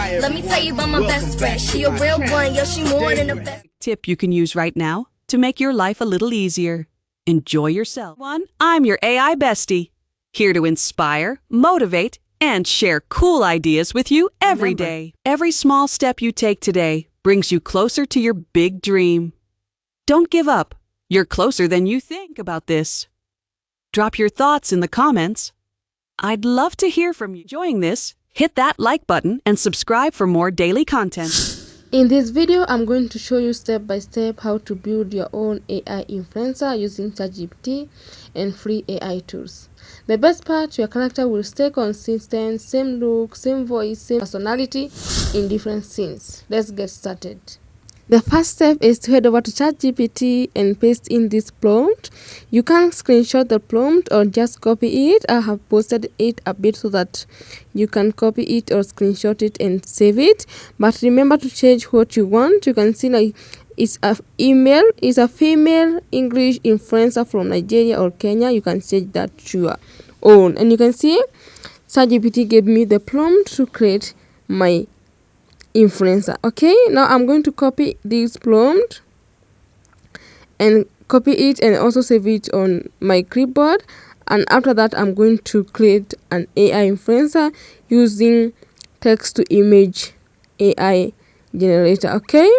Let me tell you about my best friend. She a real one, yo, she more than a best. Tip you can use right now to make your life a little easier. Enjoy yourself. I'm your AI bestie, here to inspire, motivate, and share cool ideas with you every day. Every small step you take today brings you closer to your big dream. Don't give up. You're closer than you think about this. Drop your thoughts in the comments. I'd love to hear from you. Enjoying this? Hit that like button and subscribe for more daily content. In this video, I'm going to show you step by step how to build your own AI influencer using ChatGPT and free AI tools. The best part, your character will stay consistent, same look, same voice, same personality in different scenes. Let's get started. The first step is to head over to ChatGPT and paste in this prompt. You can screenshot the prompt or just copy it. I have posted it a bit so that you can copy it or screenshot it and save it. But remember to change what you want. You can see like it's a female English influencer from Nigeria or Kenya. You can change that to your own. And you can see ChatGPT gave me the prompt to create my influencer. Okay, now I'm going to copy this prompt and copy it and also save it on my clipboard, and after that I'm going to create an AI influencer using text to image AI generator. Okay,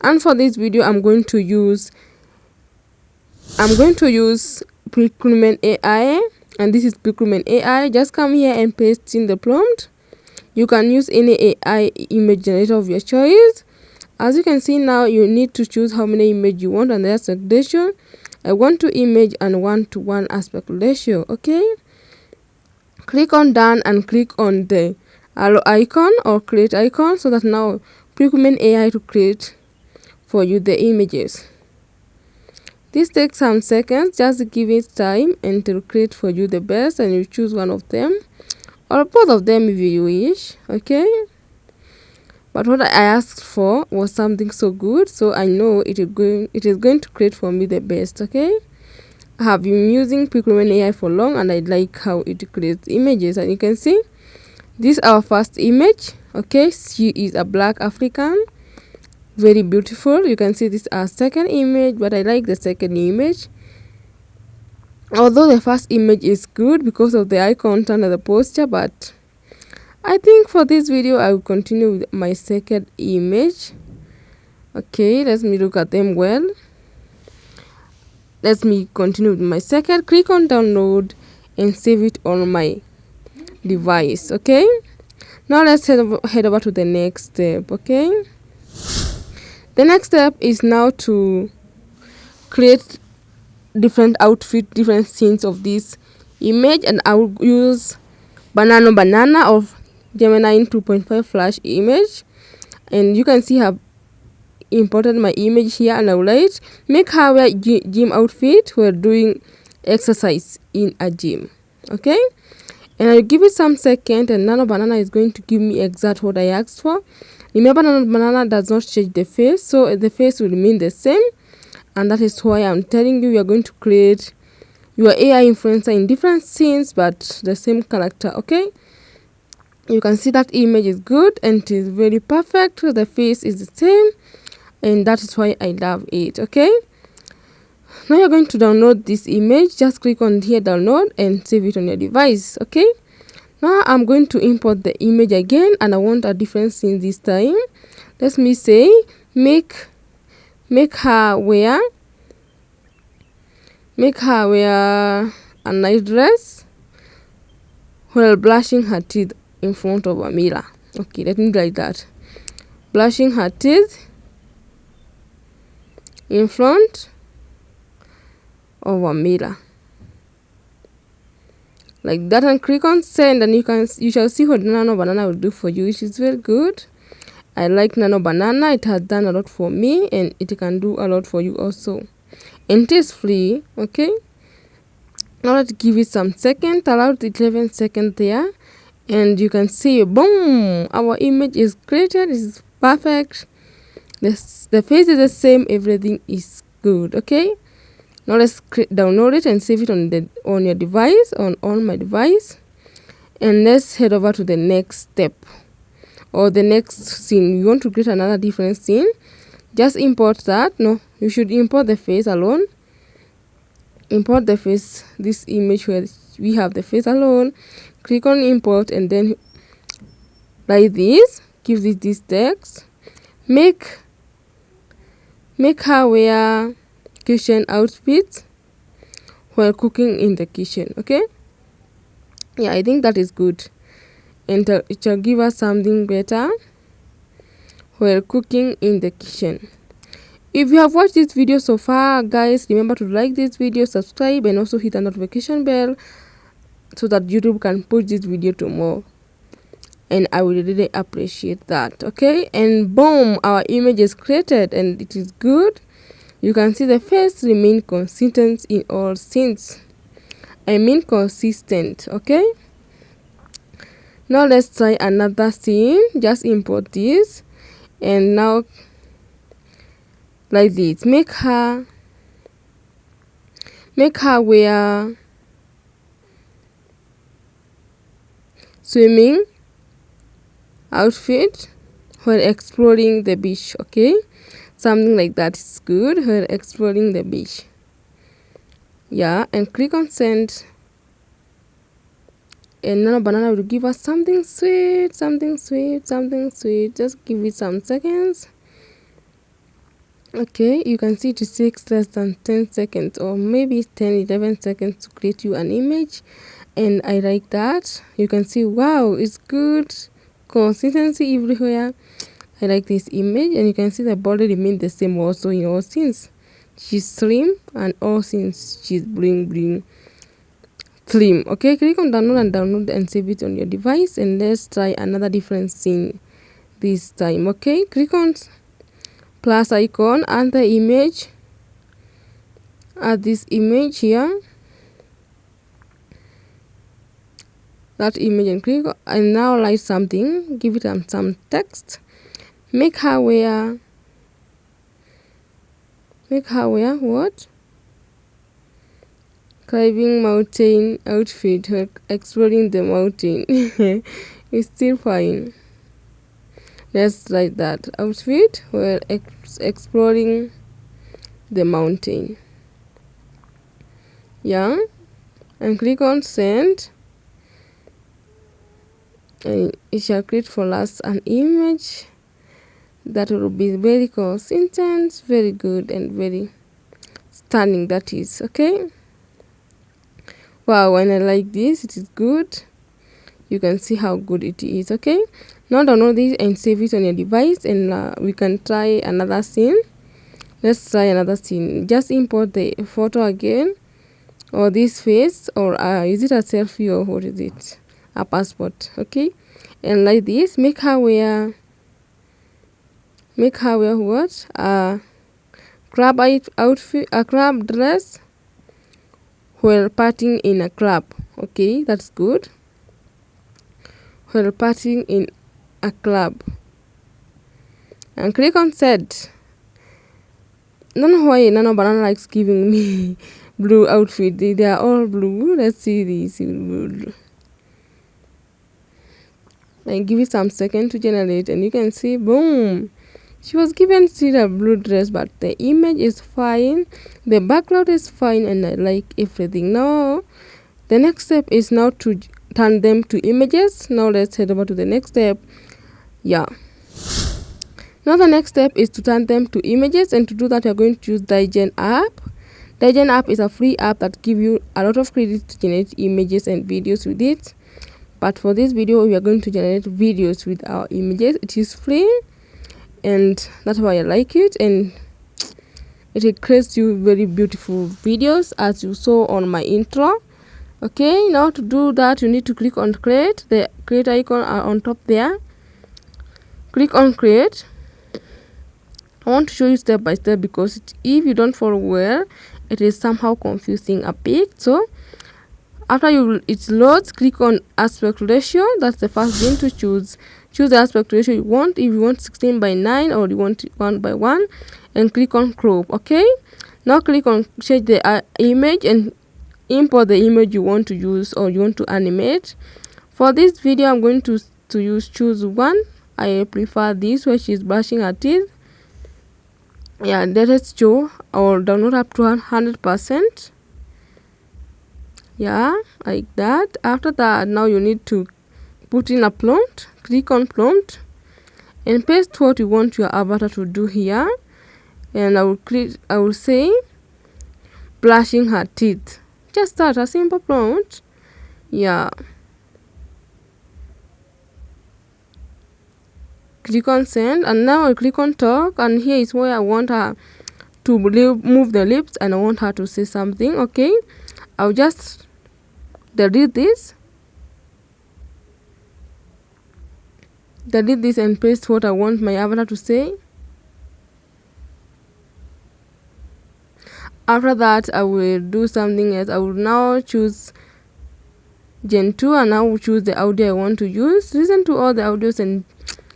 and for this video I'm going to use procurement AI, and this is procurement AI. Just come here and paste in the prompt. You can use any AI image generator of your choice. As you can see now, you need to choose how many images you want and the aspect ratio. I want 2 image and 1:1 aspect ratio. Okay. Click on done and click on the arrow icon or create icon so that now procurement AI to create for you the images. This takes some seconds. Just give it time and it will create for you the best, and you choose one of them or both of them if you wish. Okay, but what I asked for was something so good, so I know it is going to create for me the best. Okay, I have been using procurement AI for long and I like how it creates images, and you can see this is our first image. Okay, she is a black African, very beautiful. You can see this is our second image, but I like the second image. Although the first image is good because of the eye content and the posture, but I think for this video I will continue with my second image. Okay, let me look at them well. Let me continue with my second. Click on download and save it on my device. Okay, now let's head over to the next step. Okay, the next step is now to create different outfit, different scenes of this image, and I will use banana of Gemini 2.5 flash image, and you can see I've imported my image here, and I will write make her wear gym outfit while doing exercise in a gym. Okay, and I'll give it some second, and Nano Banana is going to give me exact what I asked for. Remember, Nano Banana does not change the face, so the face will remain the same. And that is why I'm telling you, are going to create your AI influencer in different scenes, but the same character. Okay, you can see that image is good and it is very perfect. The face is the same, and that is why I love it. Okay, now you're going to download this image. Just click on here, download, and save it on your device. Okay, now I'm going to import the image again, and I want a different scene this time. Let me say make her wear a nice dress while brushing her teeth in front of a mirror. Okay, let me write that. Brushing her teeth in front of a mirror. Like that, and click on send, and you shall see what Nano Banana will do for you. It is very good. I like Nano Banana. It has done a lot for me, and it can do a lot for you also. And it is free. Okay, now let's give it some seconds. Allow it 11 seconds there, and you can see, boom, our image is created. It's perfect. The face is the same. Everything is good. Okay, now let's download it and save it on your device, on my device, and let's head over to the next step or the next scene. You want to create another different scene, just import that. No, you should import the face alone. Import the face, this image where we have the face alone. Click on import, and then like this, give this text. Make her wear kitchen outfit while cooking in the kitchen. Okay, yeah, I think that is good, and it shall give us something better while cooking in the kitchen. If you have watched this video so far, guys, remember to like this video, subscribe, and also hit the notification bell so that YouTube can push this video to more, and I will really appreciate that. Okay, and boom, our image is created and it is good. You can see the face remain consistent in all scenes. I mean consistent. Okay, now let's try another scene. Just import this, and now like this, make her wear swimming outfit while exploring the beach. Okay, something like that is good, while exploring the beach. Yeah, and click on send, and Nano Banana will give us something sweet. Just give it some seconds. Okay, you can see it takes less than 10 seconds or maybe 10-11 seconds to create you an image, and I like that. You can see, wow, it's good, consistency everywhere. I like this image, and you can see the body remains the same also in all scenes. She's slim, and all scenes she's bling slim. Okay, click on download and save it on your device, and let's try another different scene this time. Okay, click on plus icon and the image, add this image here, that image, and click, and now write something, give it some text. Make her wear what? Climbing mountain outfit, exploring the mountain. It's still fine. Let's write that outfit while exploring the mountain. Yeah, and click on send, and it shall create for us an image that will be very consistent, very good, and very stunning. That is okay. Wow, when I like this, it is good. You can see how good it is. Okay, now download this and save it on your device, and we can try another scene. Let's try another scene. Just import the photo again, or this face, or is it a selfie, or what is it? A passport. Okay, and like this, make her wear what? A crab outfit, a crab dress while partying in a club. Okay, that's good. While partying in a club, and click on set. I don't know why Nano Banana likes giving me blue outfit. They are all blue. Let's see this blue. And give it some second to generate, and you can see, boom, she was given still a blue dress, but the image is fine, the background is fine, and I like everything. Now the next step is now to turn them to images. Now let's head over to the next step. Yeah, now the next step is to turn them to images, and to do that you're going to use Digen app. Digen app is a free app that gives you a lot of credit to generate images and videos with it. But for this video, we are going to generate videos with our images. It is free, and that's why I like it, and it creates you very beautiful videos as you saw on my intro. Okay, now to do that, you need to click on create. The create icon are on top there. Click on create. I want to show you step by step, because if you don't follow well, it is somehow confusing a bit. So after it loads, click on aspect ratio. That's the first thing to choose. Choose the aspect ratio you want. If you want 16:9 or you want 1:1, and click on crop. Okay, now click on change the image and import the image you want to use or you want to animate. For this video, I'm going to choose one I prefer this where she's brushing her teeth. Yeah, let us show or download up to 100%. Yeah, like that. After that, now you need to put in a prompt. Click on prompt and paste what you want your avatar to do here. And I will say brushing her teeth. Just that, a simple prompt. Yeah. Click on send, and now I click on talk, and here is where I want her to move the lips, and I want her to say something. Okay, I'll just delete this and paste what I want my avatar to say. After that, I will do something else. I will now choose Gen 2, and I will choose the audio I want to use. Listen to all the audios and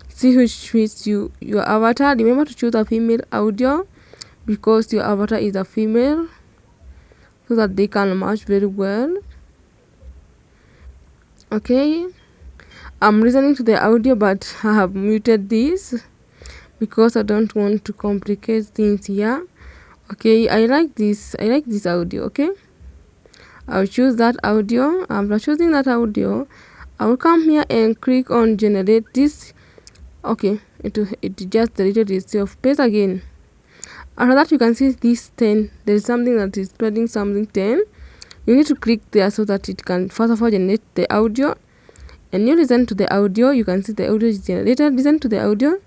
see which fits your avatar. Remember to choose a female audio because your avatar is a female, so that they can match very well. Okay, I'm listening to the audio, but I have muted this because I don't want to complicate things here. Okay, I like this audio. Okay, I'll choose that audio. After choosing that audio, I will come here and click on generate this. Okay, it just deleted itself. Paste again. After that, you can see this 10. There is something that is spreading something 10. You need to click there so that it can first of all generate the audio, and you listen to the audio. You can see the audio is generated. Listen to the audio,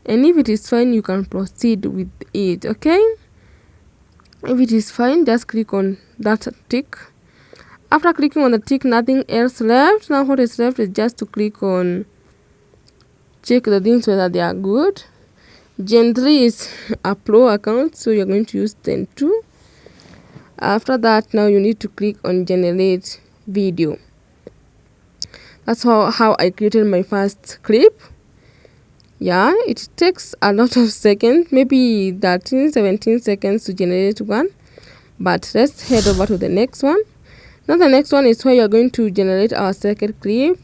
and if it is fine, you can proceed with it. Okay, if it is fine, just click on that tick. After clicking on the tick, nothing else left. Now what is left is just to click on check the things whether they are good. Gen 3 is a pro account, so you're going to use Gen 2. After that, now you need to click on generate video. That's how I created my first clip. Yeah, it takes a lot of seconds, maybe 13-17 seconds to generate one. But let's head over to the next one. Now the next one is where you're going to generate our second clip.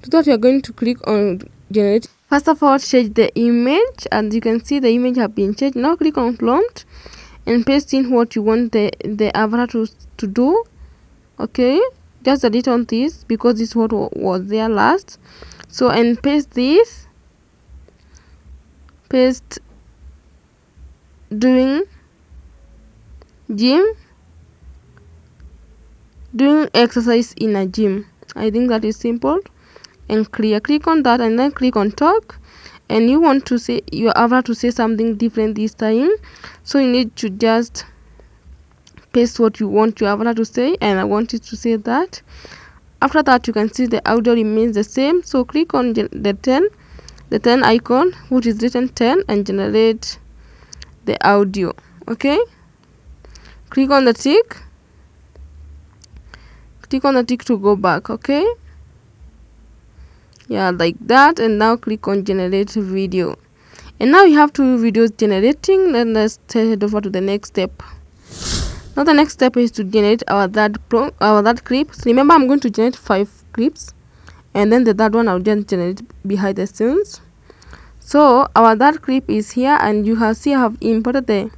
To that, you're going to click on generate. First of all, change the image, and you can see the image have been changed. Now click on prompt and paste in what you want the avatar to do. Okay, just delete on this because this is what was there last. So, and paste this, paste doing exercise in a gym. I think that is simple and clear. Click on that and then click on talk, and you want to say your avatar to say something different this time, so you need to just paste what you want your avatar to say, and I want it to say that. After that, you can see the audio remains the same, so click on the 10 icon which is written 10 and generate the audio. Okay, click on the tick to go back. Okay, yeah, like that, and now click on generate video, and now you have 2 videos generating. Then let's head over to the next step. Now the next step is to generate our third clip. Remember, I'm going to generate 5 clips, and then the third one I'll just generate behind the scenes. So our third clip is here, and you have see I have imported the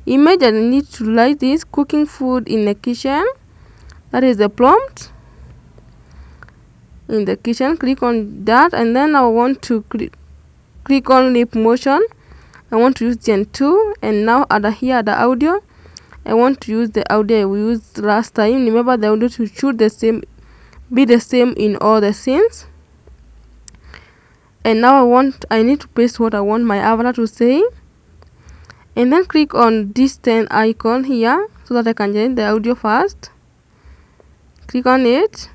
image, and I need to like this cooking food in the kitchen. That is the prompt in the kitchen. Click on that, and then I want to click on lip motion. I want to use Gen 2, and now here the audio, I want to use the audio we used last time. Remember, the audio should be the same in all the scenes. And now I need to paste what I want my avatar to say, and then click on this 10 icon here so that I can generate the audio first. Click on it,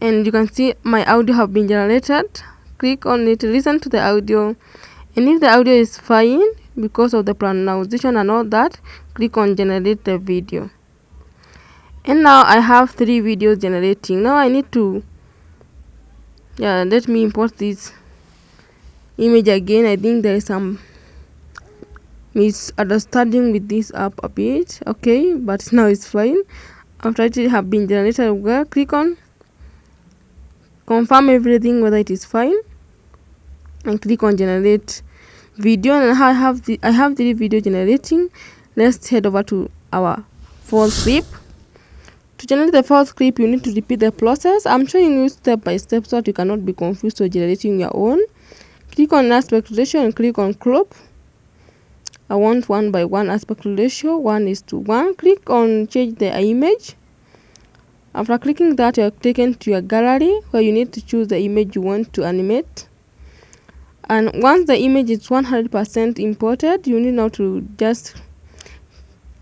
and you can see my audio have been generated. Click on it, listen to the audio, and if the audio is fine because of the pronunciation and all that, click on generate the video. And now I have 3 videos generating. Now I need to let me import this image again. I think there is some misunderstanding with this app a bit. Okay, but now it's fine. After it have been generated, click on confirm everything whether it is fine, and click on generate video. And I have the video generating. Let's head over to our fourth clip. To generate the fourth clip, you need to repeat the process. I'm showing you step by step so that you cannot be confused or generating your own. Click on aspect ratio and click on crop. I want 1:1 aspect ratio, 1:1. Click on change the image. After clicking that, you are taken to your gallery where you need to choose the image you want to animate. And once the image is 100% imported, you need now to just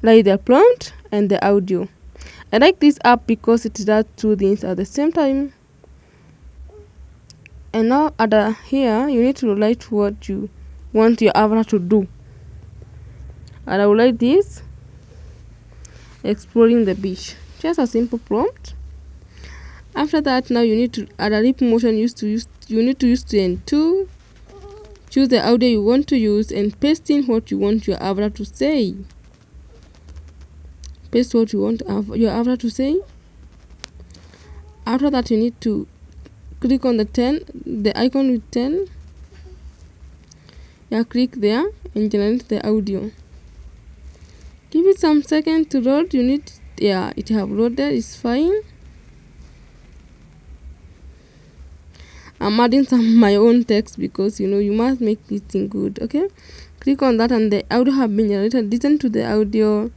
write the prompt and the audio. I like this app because it does two things at the same time. And now here you need to write what you want your avatar to do. And I will write this: exploring the beach. Just a simple prompt. After that, now you need to add a lip motion you need to use 2 and 2. Choose the audio you want to use and paste in what you want your avatar to say. Paste what you want your avatar to say. After that, you need to click on the icon with 10. Yeah, click there and generate the audio. Give it some seconds to load. It have loaded, it's fine. I'm adding some my own text because you must make this thing good. Okay, click on that and the audio have been generated. Listen to the audio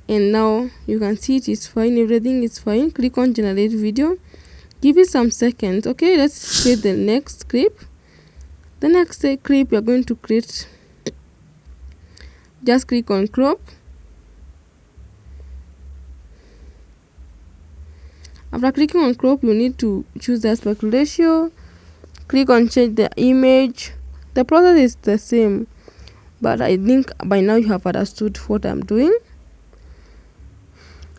and now you can see it is fine, everything is fine. Click on generate video, give it some seconds. Okay, let's create the next clip. The next clip you're going to create, just click on crop. After clicking on crop, you need to choose the aspect ratio. Click on change the image. The process is the same, but I think by now you have understood what I'm doing.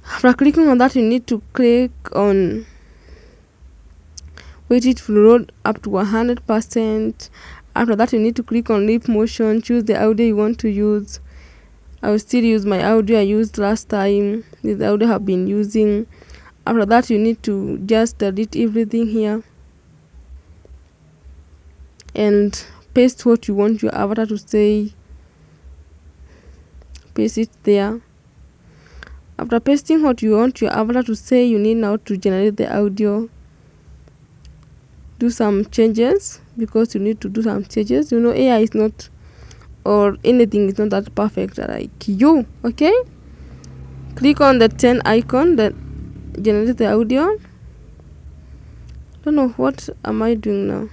After clicking on that, you need to click on wait it to load up to 100%. After that, you need to click on lip motion. Choose the audio you want to use. I will still use my audio I used last time. This audio I have been using. After that, you need to just delete everything here and paste what you want your avatar to say. Paste it there. After pasting what you want your avatar to say, you need now to generate the audio. Do some changes because you need to do some changes. AI is not, or anything is not that perfect like you. Okay, click on the 10 icon that generate the audio. Don't know what am I doing now.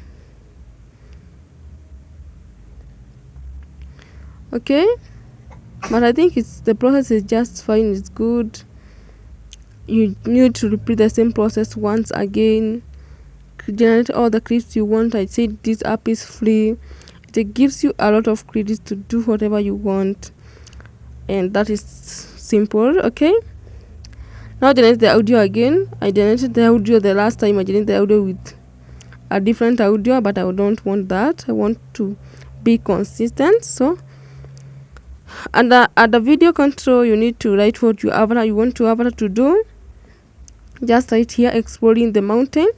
Okay, but I think the process is just fine, it's good. You need to repeat the same process once again. Generate all the clips you want. I said this app is free. It gives you a lot of credits to do whatever you want, and that is simple. Okay, now generate the audio again. I generated the audio the last time. I generated the audio with a different audio, but I don't want that. I want to be consistent. So at the video control, you need to write what you want your avatar to do. Just right here, exploring the mountain.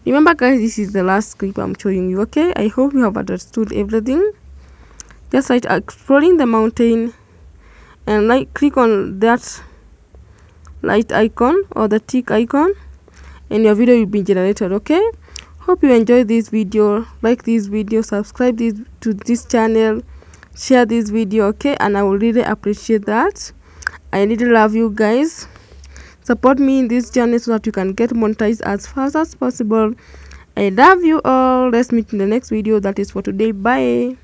Remember guys, this is the last clip I'm showing you. Okay, I hope you have understood everything. Just write exploring the mountain and click on that light icon or the tick icon and your video will be generated. Okay, hope you enjoyed this video. Like this video, subscribe to this channel, share this video. Okay, and I will really appreciate that. I really love you guys. Support me in this journey so that you can get monetized as fast as possible. I love you all. Let's meet in the next video. That is for today. Bye.